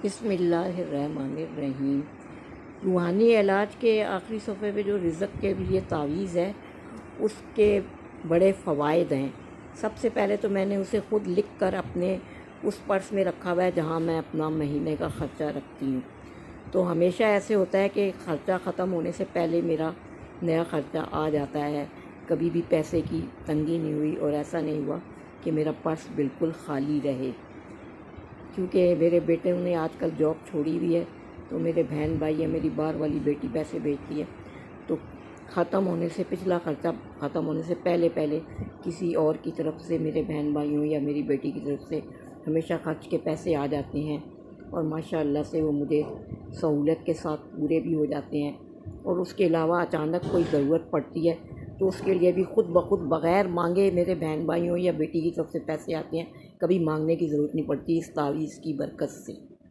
बिस्मिल्लाहिर्रहमानिर्रहीम। रूहानी इलाज के आखिरी सफ़े पे जो रिज़्क़ के लिए तावीज़ है उसके बड़े फ़वाइद हैं। सबसे पहले तो मैंने उसे ख़ुद लिख कर अपने उस पर्स में रखा हुआ है जहाँ मैं अपना महीने का ख़र्चा रखती हूँ। तो हमेशा ऐसे होता है कि ख़र्चा ख़त्म होने से पहले मेरा नया ख़र्चा आ जाता है। कभी भी पैसे की तंगी नहीं हुई और ऐसा नहीं हुआ कि मेरा पर्स बिल्कुल ख़ाली रहे। क्योंकि मेरे बेटे ने आजकल जॉब छोड़ी हुई है, तो मेरे बहन भाई या मेरी बाहर वाली बेटी पैसे भेजती है, तो ख़त्म होने से पिछला ख़र्चा ख़त्म होने से पहले पहले किसी और की तरफ से, मेरे बहन भाइयों या मेरी बेटी की तरफ से हमेशा खर्च के पैसे आ जाते हैं और माशाअल्लाह से वो मुझे सहूलियत के साथ पूरे भी हो जाते हैं। और उसके अलावा अचानक कोई ज़रूरत पड़ती है तो उसके लिए भी ख़ुद ब खुद बग़ैर मांगे मेरे बहन भाइयों या बेटी की तरफ से पैसे आते हैं। कभी मांगने की ज़रूरत नहीं पड़ती इस तावीज़ की बरकत से।